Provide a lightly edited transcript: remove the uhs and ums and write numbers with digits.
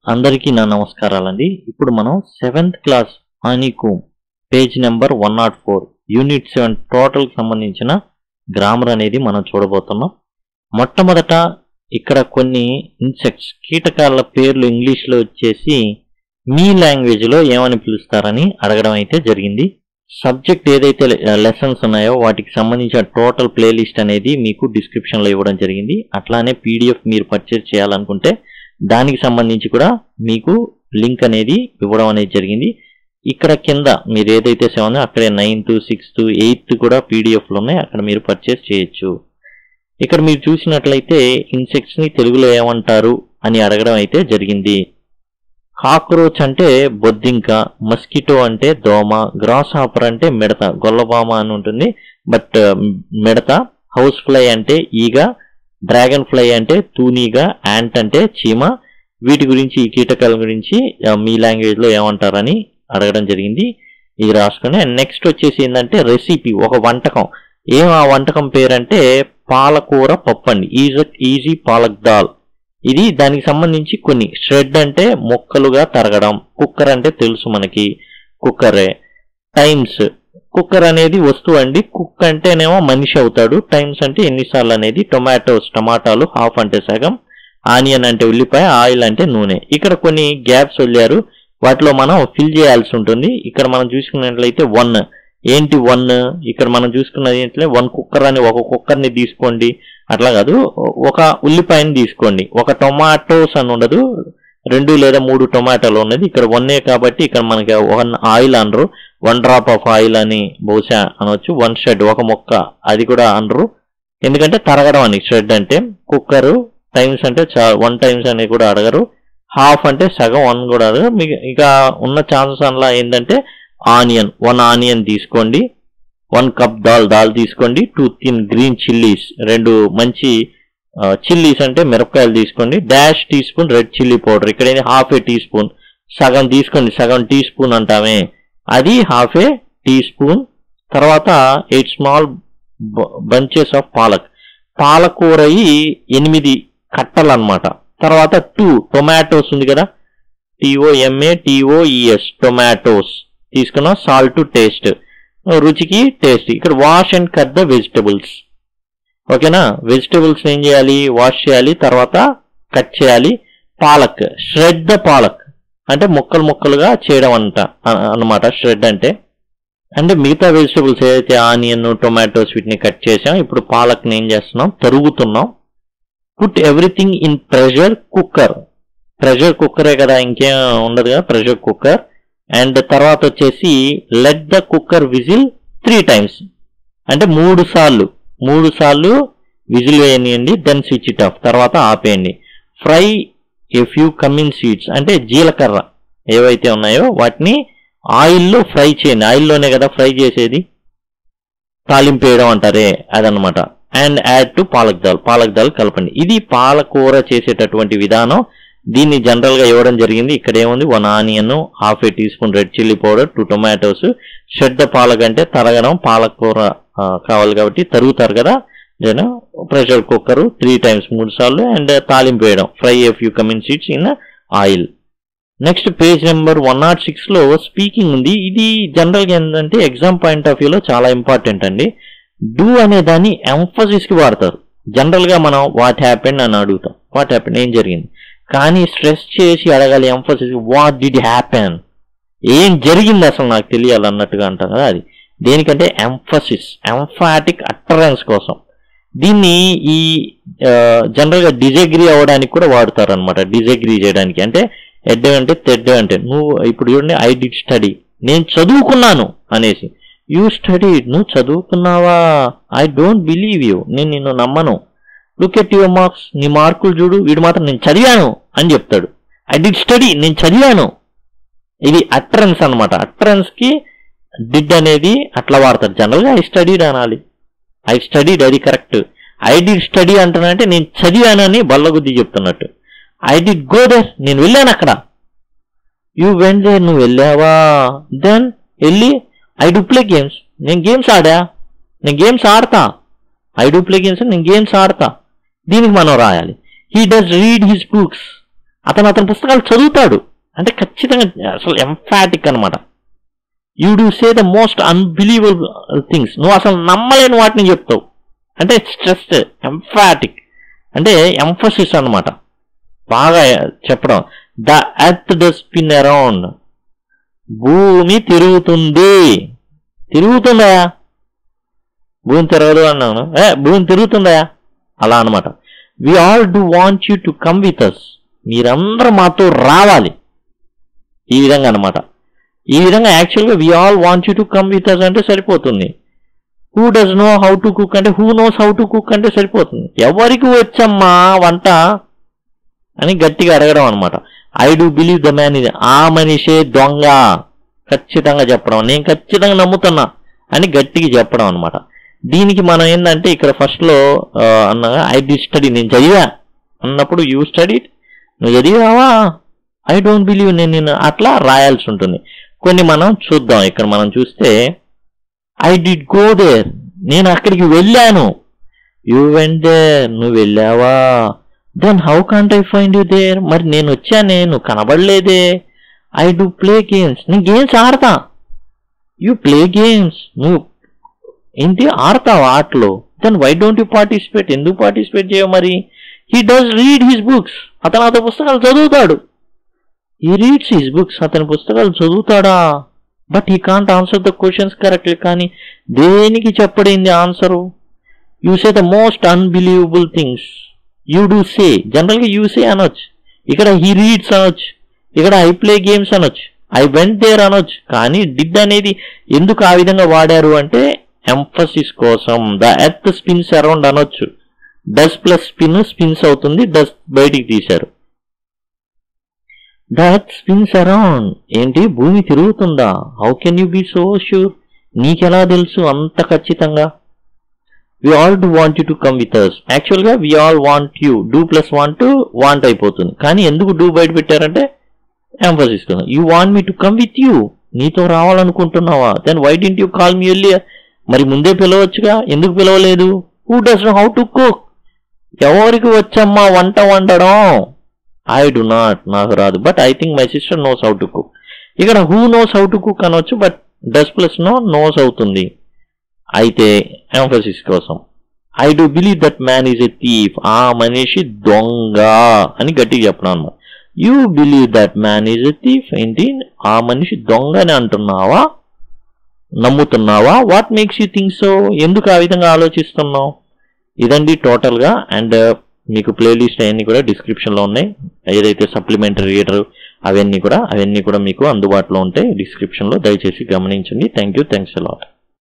అందరికీ నా నమస్కారాలండి. ఇప్పుడు మనం 7th class honeycomb page number 104 unit 7 total సంబంధించిన గ్రామర్ అనేది మనం చూడబోతున్నాం. మొట్టమొదట ఇక్కడ కొన్ని ఇన్సెక్ట్స్ కీటకాల పేర్లు ఇంగ్లీష్లో వచ్చేసి మీ లాంగ్వేజ్లో ఏమని పిలుస్తారని అడగడం అయితే జరిగింది. సబ్జెక్ట్ ఏదైతే లెసన్స్ ఉన్నాయో వాటికి సంబంధించిన టోటల్ ప్లేలిస్ట్ అనేది మీకు డిస్క్రిప్షన్లో ఇవ్వడం జరిగింది. అట్లానే పీడిఎఫ్ మీరు పర్చేజ్ చేయాలనుకుంటే దానికి సంబంధించి కూడా మీకు లింక్ అనేది ఇవ్వడం అనేది జరిగింది. ఇక్కడ కింద మీరు ఏదైతే 7 అక్కడే 9th 6th 8th కూడా పీడిఎఫ్లు ఉన్నాయి, అక్కడ మీరు పర్చేస్ చేయొచ్చు. ఇక్కడ మీరు చూసినట్లయితే ఇన్సెక్ట్స్ని తెలుగులో ఏమంటారు అని అడగడం అయితే జరిగింది. కాక్రోచ్ అంటే బొద్దింక, మస్కిటో అంటే దోమ, గ్రాస్ హాపర్ అంటే మిడత, గొల్లబామ అని ఉంటుంది బట్ మిడత, హౌస్ ఫ్లై అంటే ఈగ, డ్రాగన్ ఫ్లై అంటే తూనీగ, యాంట్ అంటే చీమ. వీటి గురించి ఈ కీటకాల గురించి మీ లాంగ్వేజ్లో ఏమంటారని అడగడం జరిగింది. ఇది రాసుకొని నెక్స్ట్ వచ్చేసి ఏంటంటే రెసిపీ, ఒక వంటకం. ఆ వంటకం పేరంటే పాలకూర పప్పు అండి. ఈజీ పాలక్ దాల్. ఇది దానికి సంబంధించి కొన్ని ష్రెడ్ అంటే ముక్కలుగా తరగడం, కుక్కర్ అంటే తెలుసు మనకి కుక్కరే, టైమ్స్ కుక్కర్ అనేది వస్తువు అండి, కుక్ అంటేనేమో మనిషి అవుతాడు, టైమ్స్ అంటే ఎన్నిసార్లు అనేది, టమాటాలు హాఫ్ అంటే సగం, ఆనియన్ అంటే ఉల్లిపాయ, ఆయిల్ అంటే నూనె. ఇక్కడ కొన్ని గ్యాప్స్ వదిలారు, వాటిలో మనం ఫిల్ చేయాల్సి ఉంటుంది. ఇక్కడ మనం చూసుకున్నట్లయితే 1 ఏంటి 1, ఇక్కడ మనం చూసుకున్నది ఏంటంటే 1 కుక్కర్ అని, ఒక కుక్కర్ని తీసుకోండి, అట్లా కాదు, ఒక ఉల్లిపాయని తీసుకోండి, ఒక టొమాటోస్ అని ఉండదు, 2 లేదా 3 టొమాటోలు ఉన్నది. ఇక్కడ 1 కాబట్టి ఇక్కడ మనకి 1 ఆయిల్ అనరు, 1 డ్రాప్ ఆఫ్ ఆయిల్ అని బహుశా అనవచ్చు. 1 షెడ్ ఒక మొక్క, అది కూడా అనరు, ఎందుకంటే తరగడం అని షెడ్ అంటే. కుక్కరు, టైమ్స్ అంటే 1 టైమ్స్ అని కూడా అడగరు, హాఫ్ అంటే సగం 1 కూడా అడగరు. ఇక ఉన్న ఛాన్సెస్ అలా ఏంటంటే ఆనియన్, 1 ఆనియన్ తీసుకోండి, 1 కప్ దాల్ తీసుకోండి, 2 థిన్ గ్రీన్ చిల్లీస్, 2 మంచి చిల్లీస్ అంటే మిరపకాయలు తీసుకోండి, dash teaspoon red chilli powder, ఇక్కడ హాఫ్ ఏ టీ స్పూన్, సగం తీసుకోండి, సగం టీ స్పూన్ అంటామే అది హాఫ్ ఏ టీ స్పూన్. తర్వాత 8 స్మాల్ బంచెస్ ఆఫ్ పాలకూర 8 కట్టలు అనమాట. తర్వాత 2 టొమాటోస్ ఉంది కదా, TOMATOES టొమాటోస్ తీసుకున్నాం. సాల్ట్ టు టేస్ట్, రుచికి టేస్ట్. ఇక్కడ wash and cut the vegetables, ఓకేనా. వెజిటబుల్స్ ఏం చేయాలి, వాష్ చేయాలి, తర్వాత కట్ చేయాలి. పాలక్, ష్రెడ్ ద పాలక్ అంటే ముక్కలుగా చేయడం అన్నమాట ష్రెడ్ అంటే మిగతా వెజిటబుల్స్ ఏదైతే ఆనియన్, టొమాటోస్ వీటిని కట్ చేసాం, ఇప్పుడు పాలక్ని ఏం చేస్తున్నాం, తరుగుతున్నాం. పుట్ ఎవ్రీథింగ్ ఇన్ ప్రెషర్ కుక్కరే కదా, ఇంకేం ఉండదు కదా, ప్రెషర్ కుక్కర్. అండ్ తర్వాత వచ్చేసి let the cooker whistle 3 times అంటే 3 సార్లు విజిల్ వేయనియండి. దెన్ స్విచ్ ఇట్ ఆఫ్, తర్వాత ఆపేయండి. Fry a few cumin seeds అంటే జీలకర్ర ఏవైతే ఉన్నాయో వాటిని ఆయిల్లో ఫ్రై చేయండి. ఆయిల్లోనే కదా ఫ్రై చేసేది, తాలింపు వేయడం అంటారే అదనమాట. And add to palak dal కలపండి. ఇది పాలకూర చేసేటటువంటి విధానం. దీన్ని జనరల్గా ఇవ్వడం జరిగింది. ఇక్కడ ఏముంది, 1 onion, half a teaspoon red chilli powder, 2 tomatoes, shred the palak అంటే తరగడం, పాలకూర కావాలి కాబట్టి తరుగుతారు కదా, ప్రెషర్ కుక్కర్ 3 times 3 సార్లు, అండ్ తాలింపు వేయడం, fry a few cumin seeds in oil. Next page number 106లో స్పీకింగ్ ఉంది. ఇది జనరల్గా ఏంటంటే ఎగ్జామ్ పాయింట్ ఆఫ్ వ్యూలో చాలా ఇంపార్టెంట్ అండి. డూ అనే దాన్ని ఎంఫసిస్కి వాడతారు. జనరల్గా మనం వాట్ హ్యాపెండ్ అని అడుగుతాం, వాట్ హ్యాపెండ్ ఏం జరిగింది, కానీ స్ట్రెస్ చేసి అడగాలి ఎంఫసిస్, వాట్ డిడ్ హ్యాపెన్, ఏం జరిగింది అసలు నాకు తెలియాలన్నట్టుగా అంటాం కదా, అది దేనికంటే ఎంఫసిస్, ఎంఫాటిక్ అటరెన్స్ కోసం. దీన్ని ఈ జనరల్గా డిజగ్రీ అవ్వడానికి కూడా వాడతారు అనమాట, డిజగ్రీ చేయడానికి. అంటే ఎడ్ అంటే తెడ్ అంటే, నువ్వు ఇప్పుడు చూడండి, ఐ డిడ్ స్టడీ, నేను చదువుకున్నాను అనేసి, యూ స్టడీడ్, నువ్వు చదువుకున్నావా, ఐ డోంట్ బిలీవ్ యూ, నేను నిన్ను నమ్మను, లుక్ ఎట్ యువర్ మార్క్స్, నీ మార్కులు చూడు, వీడు మాత్రం నేను చదివాను అని చెప్తాడు. ఐ డిడ్ స్టడీ, నేను చదివాను. ఇది అటరెన్స్ అనమాట. అటరెన్స్కి డిడ్ అనేది అట్లా వాడతారు. జనరల్గా ఐ స్టడీడ్ అనాలి, ఐ స్టడీడ్ అది కరెక్ట్. ఐ డిడ్ స్టడీ అంటున్నానంటే నేను చదివానని బల్లగుద్ది చెప్తున్నట్టు. ఐ డిడ్ గో దేర్, నేను వెళ్ళాను అక్కడ. యూ వెంట్ దేర్, నువ్వు వెళ్ళావా. దెన్ వెళ్ళి ఐ డూ ప్లే గేమ్స్, నేను గేమ్స్ ఆడా, నేను గేమ్స్ ఆడతా. ఐ డూ ప్లే గేమ్స్, నేను గేమ్స్ ఆడతా. దీనికి మనం రాయాలి. He does read his books, అతని పుస్తకాలు చదువుతాడు అంటే ఖచ్చితంగా అసలు ఎంఫాటిక్ అనమాట. You do say the most unbelievable things. నువ్వు అసలు నమ్మలేని వాటిని చెప్తావు అంటే స్ట్రెస్, ఎంఫాటిక్ అంటే ఎంఫసిస్ అనమాట, బాగా చెప్పడం. The earth does spin around. భూమి తిరుగుతుంది. తిరుగుతుందా? భూమి తిరగదు అన్నాను. భూమి తిరుగుతుందా అలా అనమాట. We all do want you to come with us. మీరందరూ మాతో రావాలి. ఈ విధంగా అనమాట. ఈ విధంగా యాక్చువల్గా we all want you to come with us అంటే సరిపోతుంది. Who does know how to cook అంటే who knows how to cook అంటే సరిపోతుంది. ఎవరికి వచ్చమ్మా వంట అని గట్టిగా అడగడం అనమాట. I do believe the man ఇది. ఆ మనిషే దొంగ ఖచ్చితంగా చెప్పడం, నేను ఖచ్చితంగా నమ్ముతున్నా అని గట్టిగా చెప్పడం అనమాట. దీనికి మనం ఏంటంటే ఇక్కడ ఫస్ట్లో అన్నగా ఐ డి స్టడీ, నేను చదివా అన్నప్పుడు యూ స్టడీ, నువ్వు చదివావా, ఐ డోంట్ బిలీవ్, నేను అట్లా రాయాల్సి ఉంటుంది. కొన్ని మనం చూద్దాం. ఇక్కడ మనం చూస్తే ఐ డిడ్ గో దేర్, నేను అక్కడికి వెళ్ళాను. యూ వెంట్ దేర్, నువ్వు వెళ్ళావా. Then how can't I find you there, మరి నేను వచ్చానే, నువ్వు కనబడలేదే. ఐ డూ ప్లే గేమ్స్, నేను గేమ్స్ ఆడతా. యూ ప్లే గేమ్స్, నువ్వు ఏంటి ఆడతావు ఆటలో. Then why don't you participate, ఎందుకు పార్టిసిపేట్ చేయవు మరి. He does read his books, అతను పుస్తకాలు చదువుతాడు. హీ రీడ్స్ హిస్ బుక్స్, అతని పుస్తకాలు చదువుతాడా. But he can't answer the questions correctly, కానీ దేనికి చెప్పడింది answer. You say the most unbelievable things. You do say, జనరల్గా యూ సే అనొచ్చు, ఇక్కడ హీ రీడ్స్ అనొచ్చు, ఇక్కడ ఐ ప్లే గేమ్స్ అనొచ్చు, ఐ వెంట్ దేర్ అనొచ్చు. కానీ డిడ్ అనేది ఎందుకు ఆ విధంగా వాడారు అంటే ఎంఫసిస్ కోసం. ద ఎర్త్ స్పిన్స్ అరౌండ్ అనొచ్చు, డస్ ప్లస్ స్పిన్ స్పిన్స్ అవుతుంది, డస్ బయటికి తీశారు. ద ఎర్త్ స్పిన్స్ అరౌండ్ ఏంటి, భూమి తిరుగుతుందా. How can you be so sure, నీకెలా తెలుసు అంత ఖచ్చితంగా. We all do want you to come with us. యాక్చువల్గా we all want you, do plus want want అయిపోతుంది. కానీ ఎందుకు డూ బయట పెట్టారంటే ఎంఫసిస్ కోసం. You want me to come with you, నీతో రావాలనుకుంటున్నావా. Then why didn't you call me earlier, మరి ముందే పిలవచ్చుగా, ఎందుకు పిలవలేదు. Who does know how to cook, ఎవరికి వచ్చమ్మా వంట వండడం. ఐ డు నాట్, నాకు రాదు. But I think my sister knows how to cook. ఇక్కడ who knows how to cook అనొచ్చు, బట్ డస్ ప్లస్ నోస్ అవుతుంది. అయితే ఎంఫసిస్ కోసం I do believe that man is a thief, ఆ మనిషి దొంగ అని గట్టిగా చెప్పడం అన్నమాట. You believe that man is a thief, ఏంటి ఆ మనిషి దొంగ అని అంటున్నావా, నమ్ముతున్నావా. What makes you think so, ఎందుకు ఆ విధంగా ఆలోచిస్తున్నావు. ఇదండి టోటల్గా. అండ్ మీకు ప్లేలిస్ట్ అవన్నీ కూడా డిస్క్రిప్షన్లో ఉన్నాయి. ఏదైతే సప్లిమెంటరీ రీడర్ అవన్నీ కూడా మీకు అందుబాటులో ఉంటాయి డిస్క్రిప్షన్లో, దయచేసి గమనించండి. Thank you, thanks a lot.